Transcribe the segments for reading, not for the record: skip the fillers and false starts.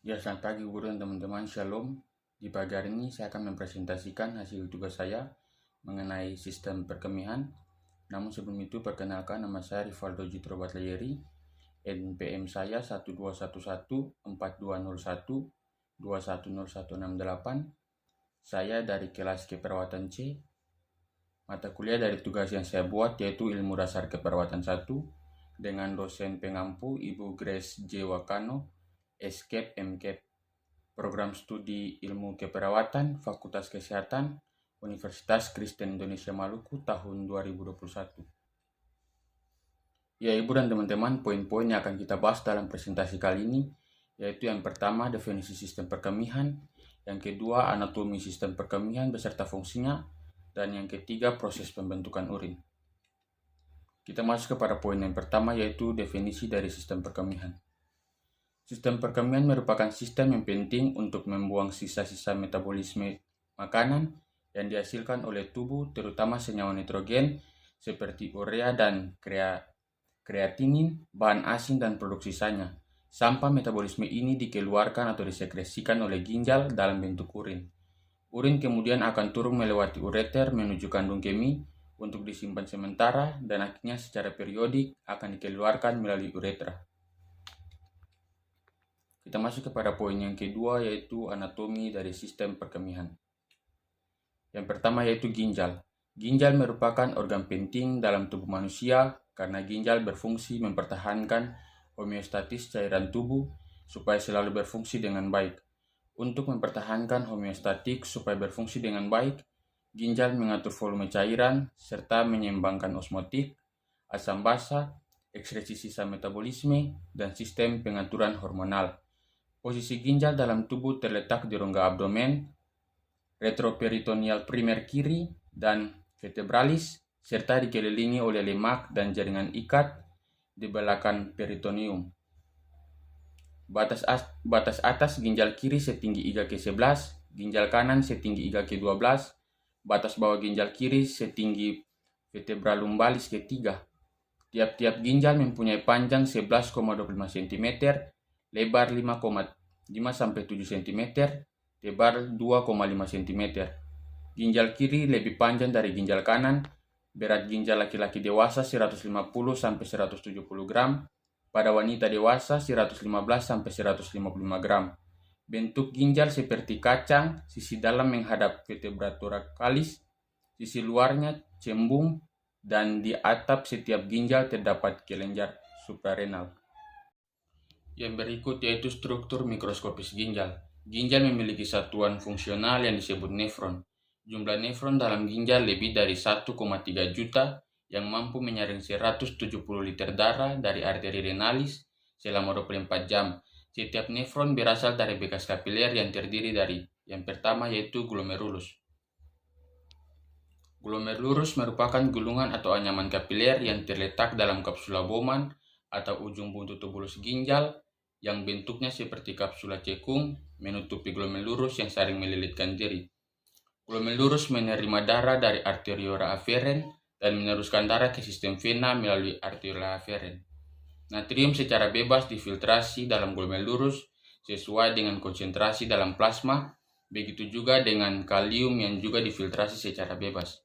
Ya, selamat pagi guru dan teman-teman, Shalom. Di pagi hari ini saya akan mempresentasikan hasil tugas saya mengenai sistem perkemihan. Namun sebelum itu, perkenalkan, nama saya Rivaldo Jutro Batlayeri. NPM saya 1211420121016168. Saya dari kelas keperawatan C. Mata kuliah dari tugas yang saya buat yaitu Ilmu Dasar Keperawatan 1 dengan dosen pengampu Ibu Grace J. Wakano, SCAP MCAP. Program Studi Ilmu Keperawatan Fakultas Kesehatan Universitas Kristen Indonesia Maluku tahun 2021. Ya, Ibu dan teman-teman, poin-poin yang akan kita bahas dalam presentasi kali ini yaitu yang pertama definisi sistem perkemihan, yang kedua anatomi sistem perkemihan beserta fungsinya, dan yang ketiga proses pembentukan urin. Kita masuk kepada poin yang pertama yaitu definisi dari sistem perkemihan. Sistem perkemihan merupakan sistem yang penting untuk membuang sisa-sisa metabolisme makanan yang dihasilkan oleh tubuh, terutama senyawa nitrogen seperti urea dan kreatinin, bahan asin dan produk sisanya. Sampah metabolisme ini dikeluarkan atau disekresikan oleh ginjal dalam bentuk urin. Urin kemudian akan turun melewati ureter menuju kandung kemih untuk disimpan sementara dan akhirnya secara periodik akan dikeluarkan melalui uretra. Kita masuk kepada poin yang kedua yaitu anatomi dari sistem perkemihan. Yang pertama yaitu ginjal. Ginjal merupakan organ penting dalam tubuh manusia karena ginjal berfungsi mempertahankan homeostatis cairan tubuh supaya selalu berfungsi dengan baik. Untuk mempertahankan homeostatik supaya berfungsi dengan baik, ginjal mengatur volume cairan serta menyeimbangkan osmotik, asam basa, ekskresi sisa metabolisme, dan sistem pengaturan hormonal. Posisi ginjal dalam tubuh terletak di rongga abdomen, retroperitoneal primer kiri, dan vertebralis, serta dikelilingi oleh lemak dan jaringan ikat di belakang peritoneum. Batas atas ginjal kiri setinggi IGA ke-11, ginjal kanan setinggi IGA ke-12, batas bawah ginjal kiri setinggi vertebra lumbalis ke-3. Tiap-tiap ginjal mempunyai panjang 11,25 cm, lebar 5,5-7 cm, lebar 2,5 cm. Ginjal kiri lebih panjang dari ginjal kanan. Berat ginjal laki-laki dewasa 150-170 gram. Pada wanita dewasa 115-155 gram. Bentuk ginjal seperti kacang, sisi dalam menghadap vertebra thoracalis, sisi luarnya cembung, dan di atap setiap ginjal terdapat kelenjar suprarenal. Yang berikut yaitu struktur mikroskopis ginjal. Ginjal memiliki satuan fungsional yang disebut nefron. Jumlah nefron dalam ginjal lebih dari 1,3 juta yang mampu menyaring 170 liter darah dari arteri renalis selama 24 jam. Setiap nefron berasal dari bekas kapiler yang terdiri dari yang pertama yaitu glomerulus. Glomerulus merupakan gulungan atau anyaman kapiler yang terletak dalam kapsula Bowman atau ujung buntut tubulus ginjal yang bentuknya seperti kapsula cekung menutupi glomerulus yang saling melilitkan diri. Glomerulus menerima darah dari arteriole aferen dan meneruskan darah ke sistem vena melalui arteriole aferen. Natrium secara bebas difiltrasi dalam glomerulus sesuai dengan konsentrasi dalam plasma, begitu juga dengan kalium yang juga difiltrasi secara bebas.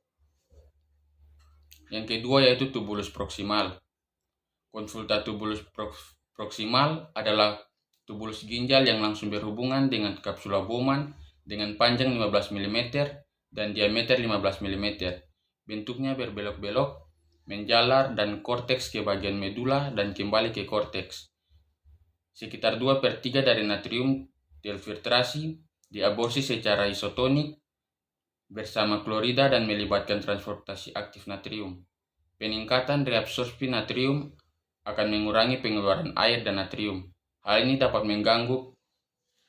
Yang kedua yaitu tubulus proksimal. Konvoluta tubulus proksimal adalah tubulus ginjal yang langsung berhubungan dengan kapsula Bowman dengan panjang 15 mm dan diameter 15 mm. Bentuknya berbelok-belok, menjalar dan korteks ke bagian medula dan kembali ke korteks. Sekitar 2/3 dari natrium terfiltrasi diaborsi secara isotonik bersama klorida dan melibatkan transportasi aktif natrium. Peningkatan reabsorpsi natrium akan mengurangi pengeluaran air dan natrium. Hal ini dapat mengganggu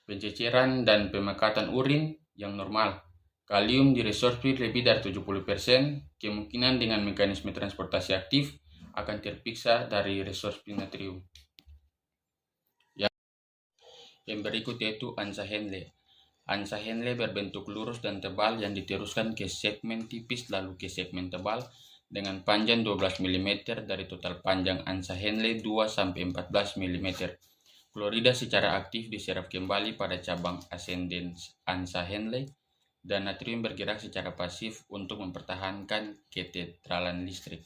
penceceran dan pemekatan urin yang normal. Kalium diresorpsi lebih dari 70%, kemungkinan dengan mekanisme transportasi aktif akan terpisah dari resorpsi natrium. Yang berikut yaitu ansa Henle. Ansa Henle berbentuk lurus dan tebal yang diteruskan ke segmen tipis lalu ke segmen tebal dengan panjang 12 mm dari total panjang ansa Henle 2-14 mm. Klorida secara aktif diserap kembali pada cabang ascendens Ansa Henle, dan natrium bergerak secara pasif untuk mempertahankan ketetralan listrik.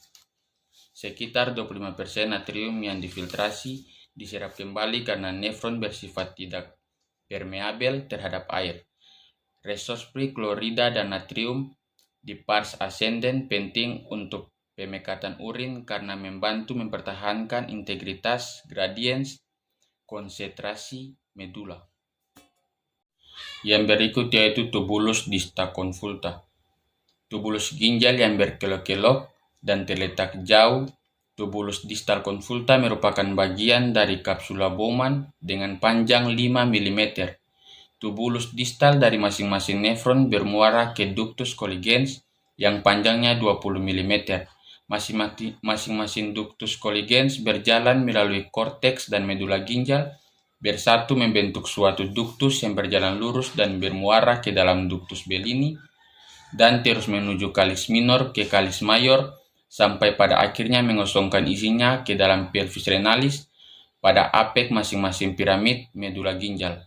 Sekitar 25% natrium yang difiltrasi diserap kembali karena nefron bersifat tidak permeabel terhadap air. Resorpsi klorida dan natrium di pars ascendens penting untuk pemekatan urin karena membantu mempertahankan integritas gradiens konsentrasi medula. Yang berikut yaitu tubulus dista convoluta. Tubulus ginjal yang berkelok-kelok dan terletak jauh. Tubulus distal convoluta merupakan bagian dari kapsula Bowman dengan panjang 5 mm. Tubulus distal dari masing-masing nefron bermuara ke ductus colligens yang panjangnya 20 mm. Masing-masing ductus colligens berjalan melalui korteks dan medula ginjal bersatu membentuk suatu ductus yang berjalan lurus dan bermuara ke dalam ductus Bellini dan terus menuju kalis minor ke kalis mayor sampai pada akhirnya mengosongkan isinya ke dalam pelvis renalis pada apek masing-masing piramid medula ginjal.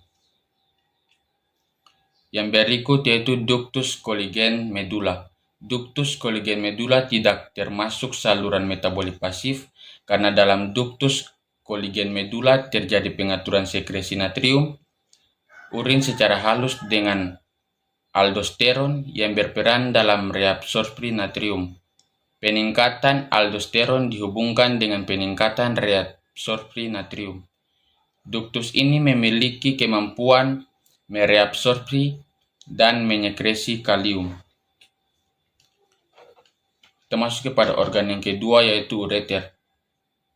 Yang berikut yaitu ductus colligen medula. Ductus colligen medula tidak termasuk saluran metabolik pasif karena dalam ductus colligen medula terjadi pengaturan sekresi natrium, urin secara halus dengan aldosteron yang berperan dalam reabsorpsi natrium. Peningkatan aldosteron dihubungkan dengan peningkatan reabsorpsi natrium. Ductus ini memiliki kemampuan mereabsorpsi dan menyekresi kalium. Termasuk kepada organ yang kedua yaitu ureter.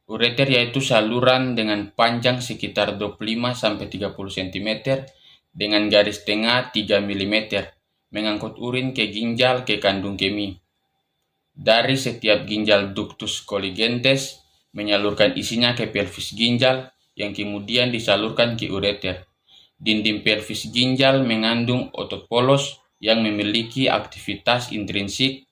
Ureter yaitu saluran dengan panjang sekitar 25-30 cm dengan garis tengah 3 mm mengangkut urin ke ginjal ke kandung kemih. Dari setiap ginjal ductus colligentes menyalurkan isinya ke pelvis ginjal yang kemudian disalurkan ke ureter. Dinding pelvis ginjal mengandung otot polos yang memiliki aktivitas intrinsik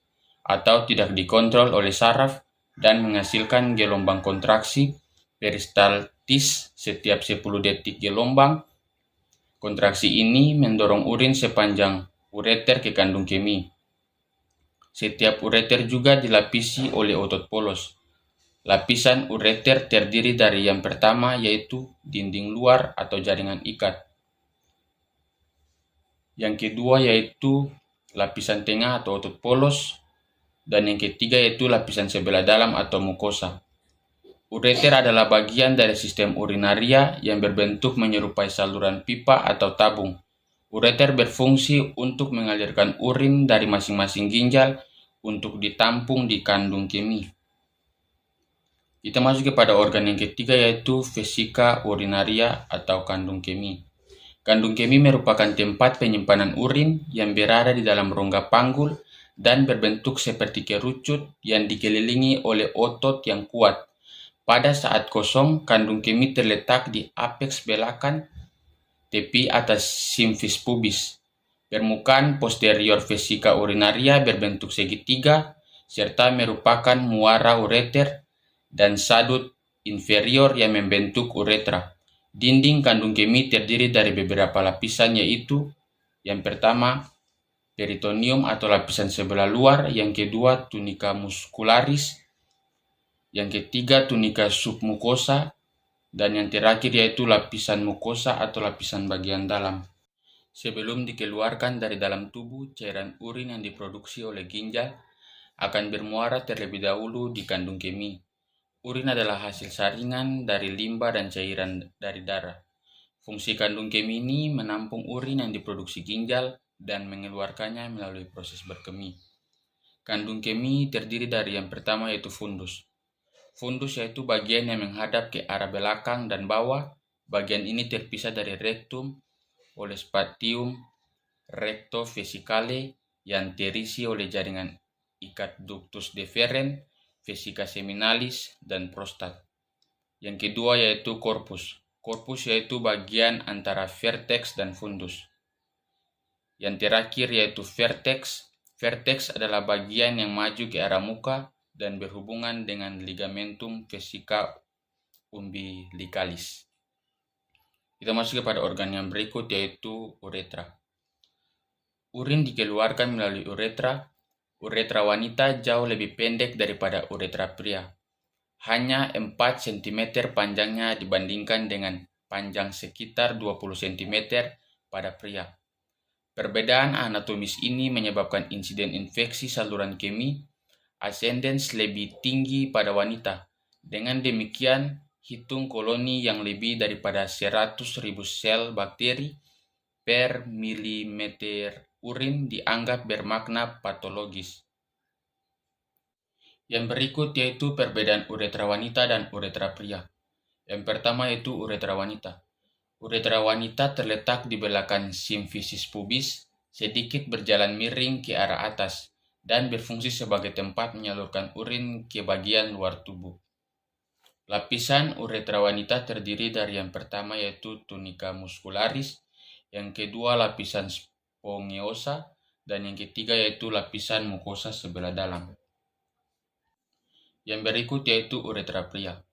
atau tidak dikontrol oleh saraf dan menghasilkan gelombang kontraksi peristaltis setiap 10 detik gelombang. Kontraksi ini mendorong urin sepanjang ureter ke kandung kemih. Setiap ureter juga dilapisi oleh otot polos. Lapisan ureter terdiri dari yang pertama yaitu dinding luar atau jaringan ikat. Yang kedua yaitu lapisan tengah atau otot polos. Dan yang ketiga yaitu lapisan sebelah dalam atau mukosa. Ureter adalah bagian dari sistem urinaria yang berbentuk menyerupai saluran pipa atau tabung. Ureter berfungsi untuk mengalirkan urin dari masing-masing ginjal untuk ditampung di kandung kemih. Kita masuk kepada organ yang ketiga yaitu vesika urinaria atau kandung kemih. Kandung kemih merupakan tempat penyimpanan urin yang berada di dalam rongga panggul dan berbentuk seperti kerucut yang dikelilingi oleh otot yang kuat. Pada saat kosong, kandung kemih terletak di apeks belakang tepi atas simfis pubis. Permukaan posterior vesika urinaria berbentuk segitiga serta merupakan muara ureter dan sadut inferior yang membentuk uretra. Dinding kandung kemih terdiri dari beberapa lapisan yaitu yang pertama peritoneum atau lapisan sebelah luar, yang kedua tunica muscularis, yang ketiga tunica submucosa, dan yang terakhir yaitu lapisan mukosa atau lapisan bagian dalam. Sebelum dikeluarkan dari dalam tubuh, cairan urin yang diproduksi oleh ginjal akan bermuara terlebih dahulu di kandung kemih. Urin adalah hasil saringan dari limbah dan cairan dari darah. Fungsi kandung kemih ini menampung urin yang diproduksi ginjal dan mengeluarkannya melalui proses berkemih. Kandung kemih terdiri dari yang pertama yaitu fundus. Fundus yaitu bagian yang menghadap ke arah belakang dan bawah. Bagian ini terpisah dari rektum oleh spatium recto vesicale yang terisi oleh jaringan ikat ductus deferens, vesika seminalis, dan prostat. Yang kedua yaitu corpus. Corpus yaitu bagian antara vertex dan fundus. Yang terakhir yaitu vertex. Vertex adalah bagian yang maju ke arah muka dan berhubungan dengan ligamentum vesica umbilicalis. Kita masuk kepada organ yang berikut, yaitu uretra. Urin dikeluarkan melalui uretra. Uretra wanita jauh lebih pendek daripada uretra pria. Hanya 4 cm panjangnya dibandingkan dengan panjang sekitar 20 cm pada pria. Perbedaan anatomis ini menyebabkan insiden infeksi saluran kemih ascendens lebih tinggi pada wanita. Dengan demikian, hitung koloni yang lebih daripada 100.000 sel bakteri per milimeter urin dianggap bermakna patologis. Yang berikut yaitu perbedaan uretra wanita dan uretra pria. Yang pertama yaitu uretra wanita. Uretra wanita terletak di belakang simfisis pubis, sedikit berjalan miring ke arah atas, dan berfungsi sebagai tempat menyalurkan urin ke bagian luar tubuh. Lapisan uretra wanita terdiri dari yang pertama yaitu tunica muscularis, yang kedua lapisan spongeosa, dan yang ketiga yaitu lapisan mukosa sebelah dalam. Yang berikut yaitu uretra pria.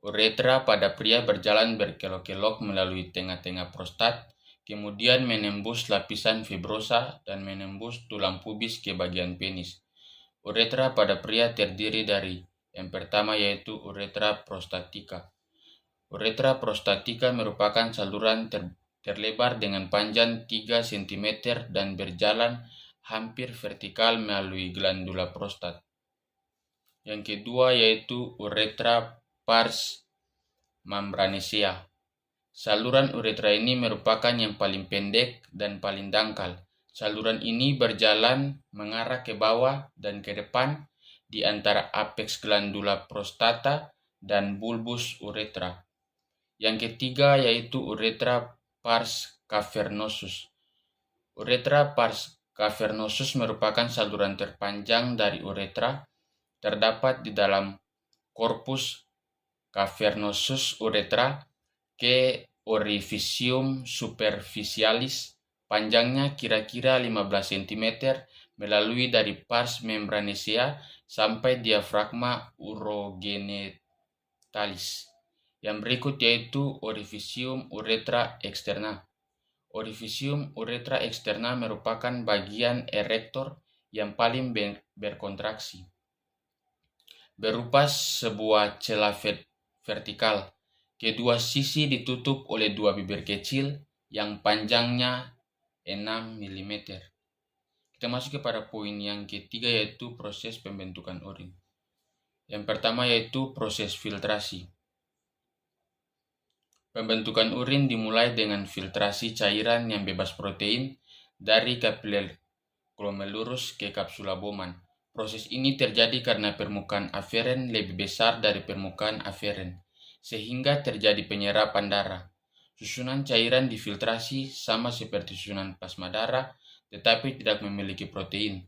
Uretra pada pria berjalan berkelok-kelok melalui tengah-tengah prostat, kemudian menembus lapisan fibrosa dan menembus tulang pubis ke bagian penis. Uretra pada pria terdiri dari yang pertama yaitu uretra prostatica. Uretra prostatica merupakan saluran terlebar dengan panjang 3 cm dan berjalan hampir vertikal melalui glandula prostat. Yang kedua yaitu uretra pars membranaceae. Saluran uretra ini merupakan yang paling pendek dan paling dangkal. Saluran ini berjalan mengarah ke bawah dan ke depan di antara apeks glandula prostata dan bulbus uretra. Yang ketiga yaitu uretra pars cavernosus. Uretra pars cavernosus merupakan saluran terpanjang dari uretra, terdapat di dalam corpus cavernosus uretra ke orificium superficialis, panjangnya kira-kira 15 cm melalui dari pars membranaceae sampai diafragma urogenitalis. Yang berikut yaitu orificium uretra externa. Orificium uretra externa merupakan bagian erektor yang paling berkontraksi, berupa sebuah celah vertikal. Kedua sisi ditutup oleh 2 bibir kecil yang panjangnya 6 mm. Kita masuk kepada poin yang ketiga yaitu proses pembentukan urin. Yang pertama yaitu proses filtrasi. Pembentukan urin dimulai dengan filtrasi cairan yang bebas protein dari kapiler glomerulus ke kapsula Bowman. Proses ini terjadi karena permukaan aferen lebih besar dari permukaan aferen, sehingga terjadi penyerapan darah. Susunan cairan difiltrasi sama seperti susunan plasma darah, tetapi tidak memiliki protein.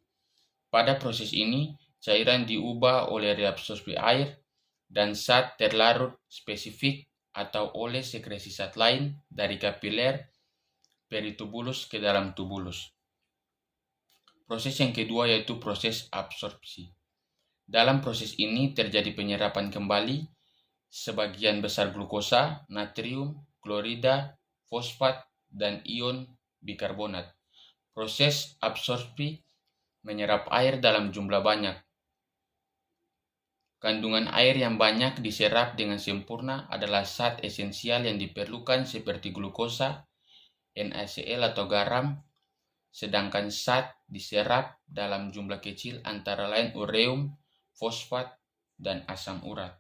Pada proses ini, cairan diubah oleh reabsorpsi air dan zat terlarut spesifik atau oleh sekresi zat lain dari kapiler peritubulus ke dalam tubulus. Proses yang kedua yaitu proses absorpsi. Dalam proses ini terjadi penyerapan kembali sebagian besar glukosa, natrium, klorida, fosfat, dan ion bikarbonat. Proses absorpsi menyerap air dalam jumlah banyak. Kandungan air yang banyak diserap dengan sempurna adalah zat esensial yang diperlukan seperti glukosa, NaCl atau garam, sedangkan zat diserap dalam jumlah kecil antara lain ureum, fosfat, dan asam urat.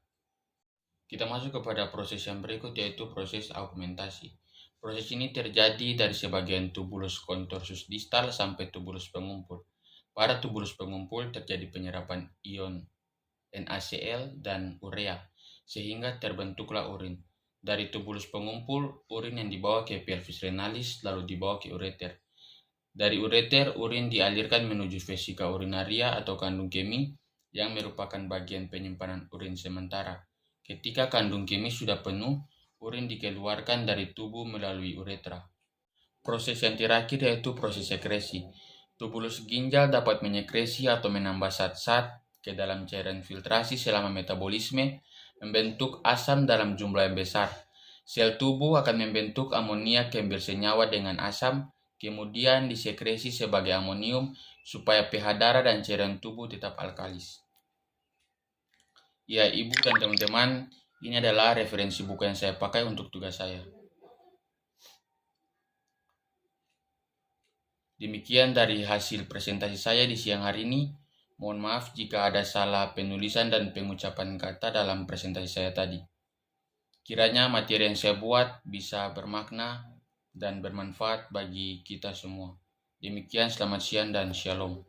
Kita masuk kepada proses yang berikut yaitu proses augmentasi. Proses ini terjadi dari sebagian tubulus contorsus distal sampai tubulus pengumpul. Pada tubulus pengumpul terjadi penyerapan ion NaCl dan urea, sehingga terbentuklah urin. Dari tubulus pengumpul, urin yang dibawa ke pelvis renalis lalu dibawa ke ureter. Dari ureter, urin dialirkan menuju vesika urinaria atau kandung kemih yang merupakan bagian penyimpanan urin sementara. Ketika kandung kemih sudah penuh, urin dikeluarkan dari tubuh melalui uretra. Proses yang terakhir yaitu proses sekresi. Tubulus ginjal dapat menyekresi atau menambah zat-zat ke dalam cairan filtrasi selama metabolisme, membentuk asam dalam jumlah yang besar. Sel tubuh akan membentuk amoniak yang bersenyawa dengan asam, kemudian disekresi sebagai amonium supaya pH darah dan cairan tubuh tetap alkalis. Ya, Ibu dan teman-teman, ini adalah referensi buku yang saya pakai untuk tugas saya. Demikian dari hasil presentasi saya di siang hari ini. Mohon maaf jika ada salah penulisan dan pengucapan kata dalam presentasi saya tadi. Kiranya materi yang saya buat bisa bermakna dan bermanfaat bagi kita semua. Demikian, selamat siang dan shalom.